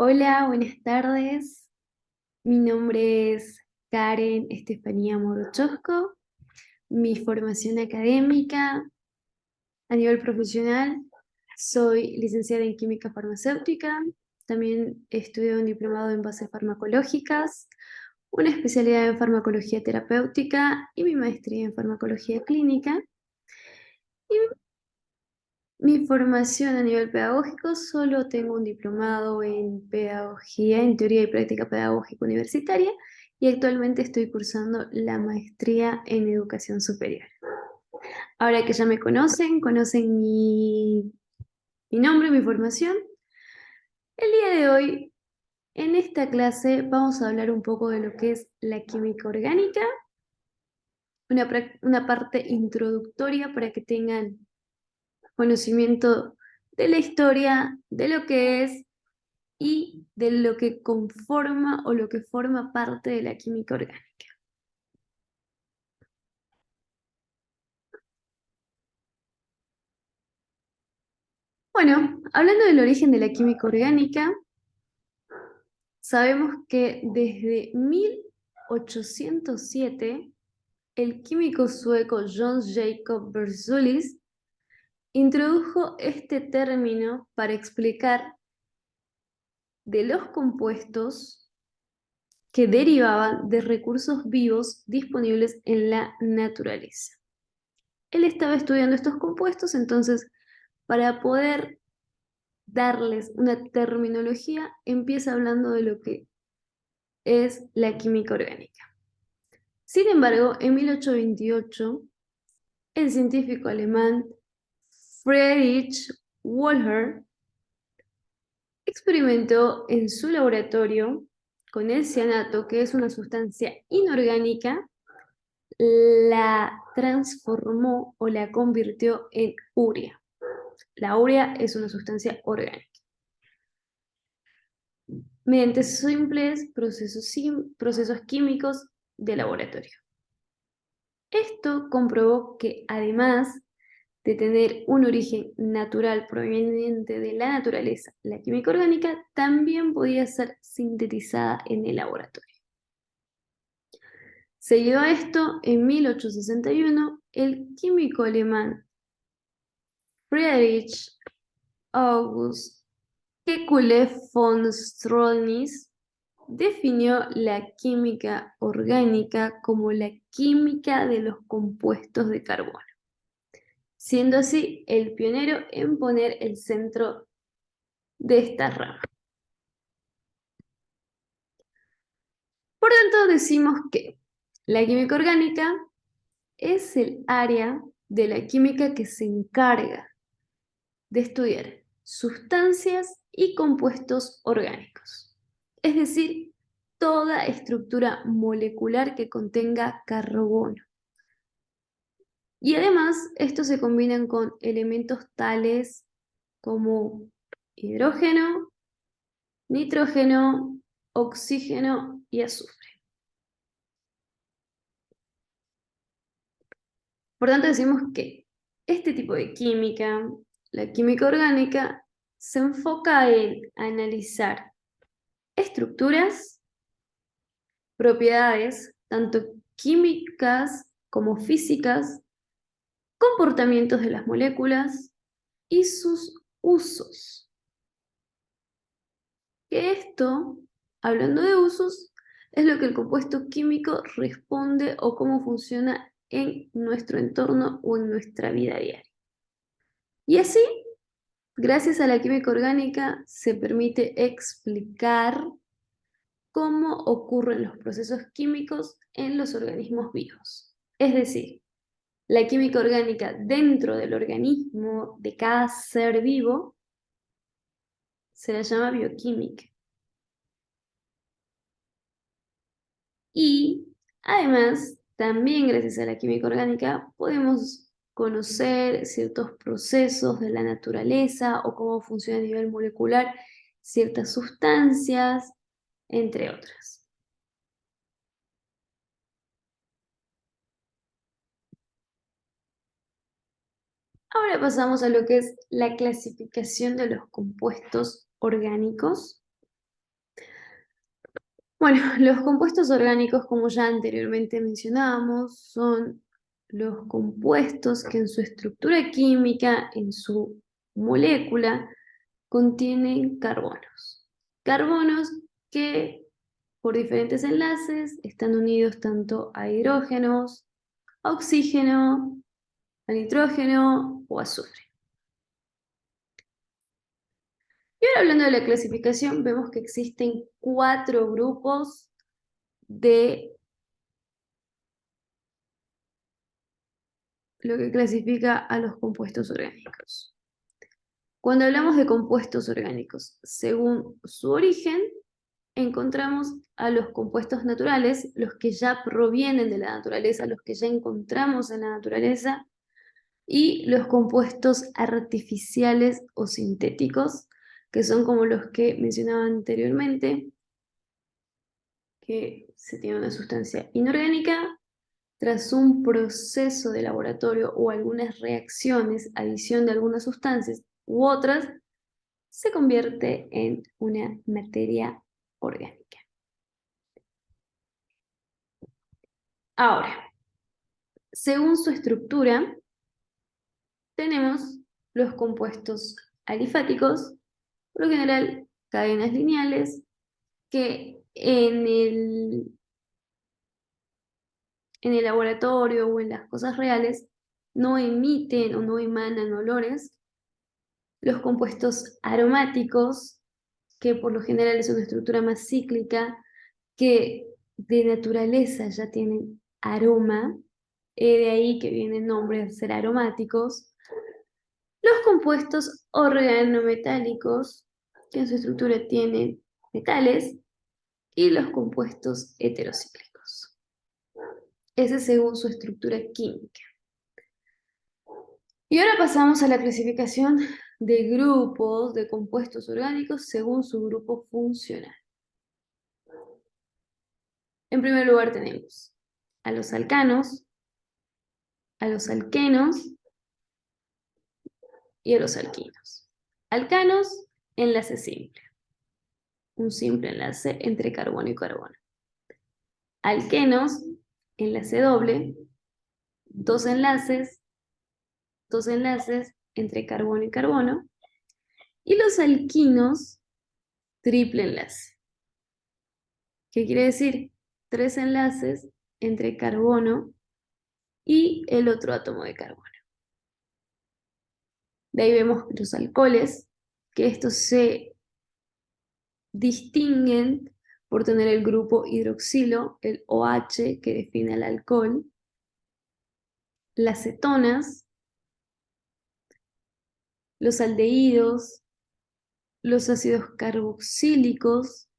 Hola, buenas tardes. Mi nombre es Karen Estefanía Morochosco. Mi formación académica a nivel profesional, soy licenciada en química farmacéutica. También estudié un diplomado en bases farmacológicas, una especialidad en farmacología terapéutica y mi maestría en farmacología clínica. Y mi formación a nivel pedagógico, solo tengo un diplomado en pedagogía, en teoría y práctica pedagógica universitaria, y actualmente estoy cursando la maestría en educación superior. Ahora que ya me conocen mi nombre, mi formación, el día de hoy, en esta clase, vamos a hablar un poco de lo que es la química orgánica, una parte introductoria para que tengan conocimiento de la historia, de lo que es y de lo que conforma o lo que forma parte de la química orgánica. Bueno, hablando del origen de la química orgánica, sabemos que desde 1807 el químico sueco John Jacob Berzelius introdujo este término para explicar de los compuestos que derivaban de recursos vivos disponibles en la naturaleza. Él estaba estudiando estos compuestos, entonces para poder darles una terminología, empieza hablando de lo que es la química orgánica. Sin embargo, en 1828, el científico alemán Friedrich Wöhler experimentó en su laboratorio con el cianato, que es una sustancia inorgánica, la transformó o la convirtió en urea. La urea es una sustancia orgánica, mediante simples procesos químicos de laboratorio. Esto comprobó que además de tener un origen natural proveniente de la naturaleza, la química orgánica también podía ser sintetizada en el laboratorio. Seguido a esto, en 1861, el químico alemán Friedrich August Kekulé von Stronitz definió la química orgánica como la química de los compuestos de carbono, siendo así el pionero en poner el centro de esta rama. Por tanto, decimos que la química orgánica es el área de la química que se encarga de estudiar sustancias y compuestos orgánicos, es decir, toda estructura molecular que contenga carbono. Y además, estos se combinan con elementos tales como hidrógeno, nitrógeno, oxígeno y azufre. Por tanto, decimos que este tipo de química, la química orgánica, se enfoca en analizar estructuras, propiedades, tanto químicas como físicas, comportamientos de las moléculas y sus usos. Que esto, hablando de usos, es lo que el compuesto químico responde o cómo funciona en nuestro entorno o en nuestra vida diaria. Y así, gracias a la química orgánica, se permite explicar cómo ocurren los procesos químicos en los organismos vivos. Es decir, la química orgánica dentro del organismo de cada ser vivo se la llama bioquímica. Y además, también gracias a la química orgánica, podemos conocer ciertos procesos de la naturaleza o cómo funciona a nivel molecular ciertas sustancias, entre otras. Ahora pasamos a lo que es la clasificación de los compuestos orgánicos. Bueno, los compuestos orgánicos, como ya anteriormente mencionábamos, son los compuestos que en su estructura química, en su molécula, contienen carbonos. Carbonos que por diferentes enlaces están unidos tanto a hidrógenos, a oxígeno, a nitrógeno o azufre. Y ahora hablando de la clasificación, vemos que existen 4 grupos de lo que clasifica a los compuestos orgánicos. Cuando hablamos de compuestos orgánicos, según su origen, encontramos a los compuestos naturales, los que ya provienen de la naturaleza, los que ya encontramos en la naturaleza, y los compuestos artificiales o sintéticos, que son como los que mencionaba anteriormente, que se tiene una sustancia inorgánica, tras un proceso de laboratorio o algunas reacciones, adición de algunas sustancias u otras, se convierte en una materia orgánica. Ahora, según su estructura, tenemos los compuestos alifáticos, por lo general cadenas lineales, que en el laboratorio o en las cosas reales no emiten o no emanan olores. Los compuestos aromáticos, que por lo general es una estructura más cíclica, que de naturaleza ya tienen aroma, de ahí que viene el nombre de ser aromáticos. Los compuestos organometálicos, que en su estructura tienen metales, y los compuestos heterocíclicos. Ese según su estructura química. Y ahora pasamos a la clasificación de grupos de compuestos orgánicos según su grupo funcional. En primer lugar tenemos a los alcanos, a los alquenos y a los alquinos. Alcanos, enlace simple. Un simple enlace entre carbono y carbono. Alquenos, enlace doble. Dos enlaces entre carbono y carbono. Y los alquinos, triple enlace. ¿Qué quiere decir? 3 enlaces entre carbono y el otro átomo de carbono. De ahí vemos los alcoholes, que estos se distinguen por tener el grupo hidroxilo, el OH, que define el alcohol, las cetonas, los aldehídos, los ácidos carboxílicos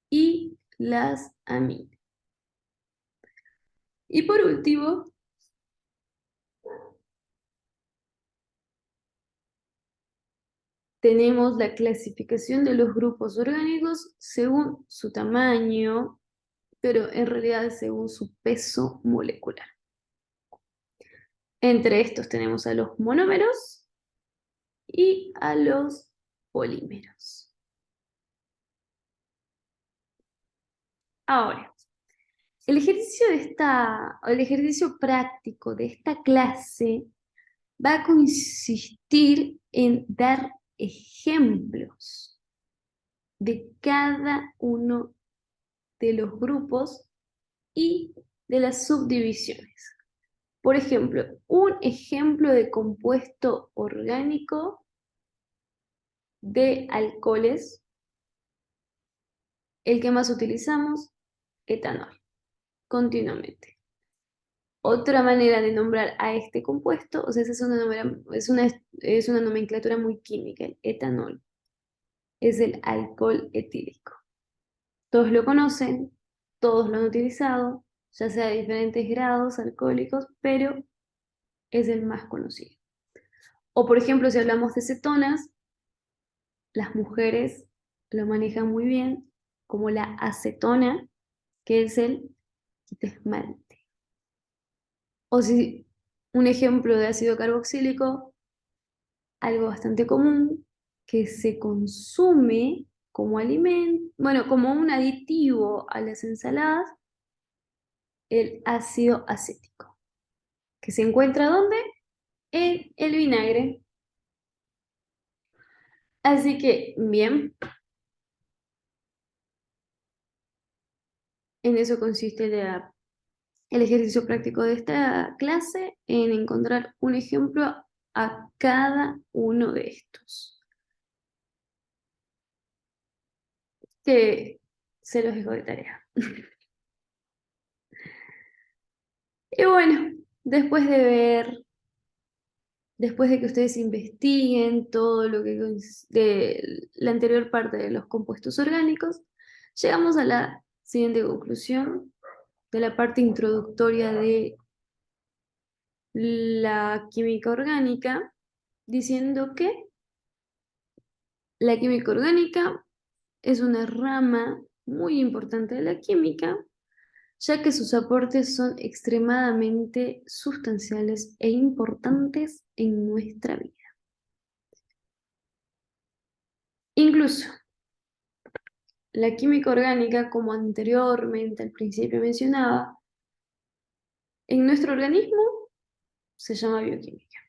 y las aminas. Y por último, tenemos la clasificación de los grupos orgánicos según su tamaño, pero en realidad según su peso molecular. Entre estos tenemos a los monómeros y a los polímeros. Ahora, el ejercicio práctico de esta clase va a consistir en dar ejemplos de cada uno de los grupos y de las subdivisiones. Por ejemplo, un ejemplo de compuesto orgánico de alcoholes, el que más utilizamos, etanol, continuamente. Otra manera de nombrar a este compuesto, o sea, esa es una nomenclatura muy química, el etanol, es el alcohol etílico. Todos lo conocen, todos lo han utilizado, ya sea de diferentes grados alcohólicos, pero es el más conocido. O por ejemplo, si hablamos de cetonas, las mujeres lo manejan muy bien como la acetona, que es el esmalte. O si un ejemplo de ácido carboxílico, algo bastante común que se consume como alimento, bueno, como un aditivo a las ensaladas, el ácido acético, que se encuentra ¿dónde? En el vinagre. Así que, bien, en eso consiste el ejercicio práctico de esta clase, en encontrar un ejemplo a cada uno de estos, que se los dejo de tarea. Y bueno, después de ver, después de que ustedes investiguen todo lo que de la anterior parte de los compuestos orgánicos, llegamos a la siguiente conclusión de la parte introductoria de la química orgánica, diciendo que la química orgánica es una rama muy importante de la química, ya que sus aportes son extremadamente sustanciales e importantes en nuestra vida. Incluso, la química orgánica, como anteriormente al principio mencionaba, en nuestro organismo se llama bioquímica.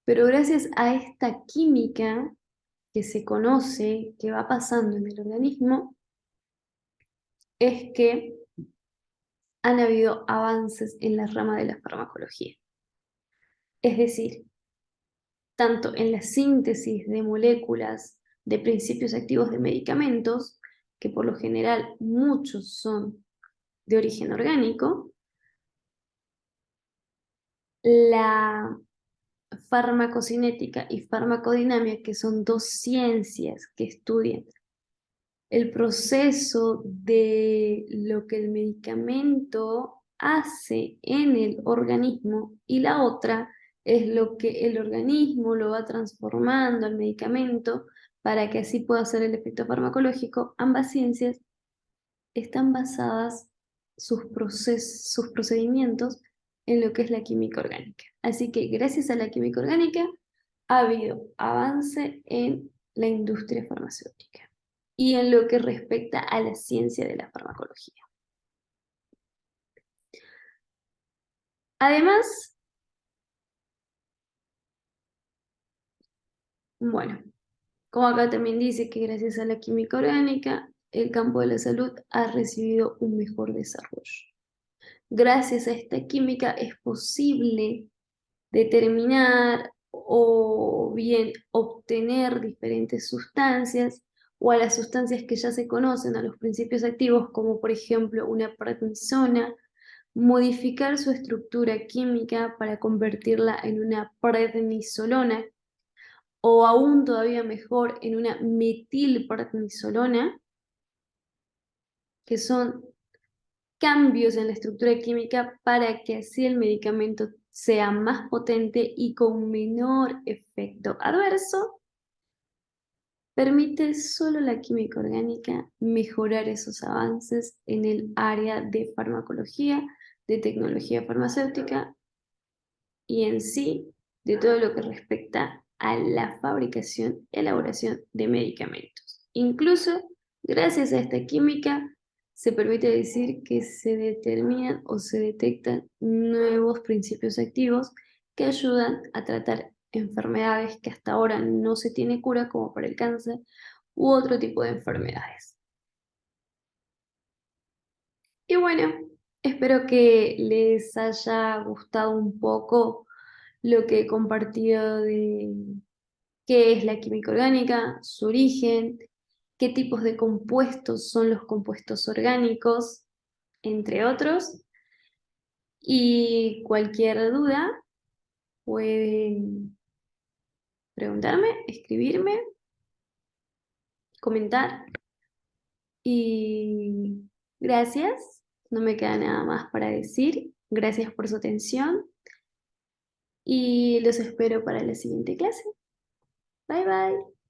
Pero gracias a esta química que se conoce, que va pasando en el organismo, es que han habido avances en la rama de la farmacología. Es decir, tanto en la síntesis de moléculas de principios activos de medicamentos, que por lo general muchos son de origen orgánico, la farmacocinética y farmacodinámica, que son dos ciencias que estudian el proceso de lo que el medicamento hace en el organismo, y la otra es lo que el organismo lo va transformando al medicamento para que así pueda hacer el efecto farmacológico. Ambas ciencias están basadas sus procedimientos en lo que es la química orgánica. Así que gracias a la química orgánica ha habido avance en la industria farmacéutica y en lo que respecta a la ciencia de la farmacología. Además, bueno, como acá también dice que gracias a la química orgánica, el campo de la salud ha recibido un mejor desarrollo. Gracias a esta química es posible determinar o bien obtener diferentes sustancias, o a las sustancias que ya se conocen, a los principios activos, como por ejemplo una prednisona, modificar su estructura química para convertirla en una prednisolona, o aún todavía mejor en una metilprednisolona, que son cambios en la estructura química para que así el medicamento sea más potente y con menor efecto adverso. Permite solo la química orgánica mejorar esos avances en el área de farmacología, de tecnología farmacéutica y en sí de todo lo que respecta a la fabricación y elaboración de medicamentos. Incluso, gracias a esta química, se permite decir que se determinan o se detectan nuevos principios activos que ayudan a tratar enfermedades que hasta ahora no se tiene cura, como para el cáncer u otro tipo de enfermedades. Y bueno, espero que les haya gustado un poco lo que he compartido de qué es la química orgánica, su origen, qué tipos de compuestos son los compuestos orgánicos, entre otros. Y cualquier duda pueden preguntarme, escribirme, comentar. Y gracias, no me queda nada más para decir. Gracias por su atención y los espero para la siguiente clase. Bye bye.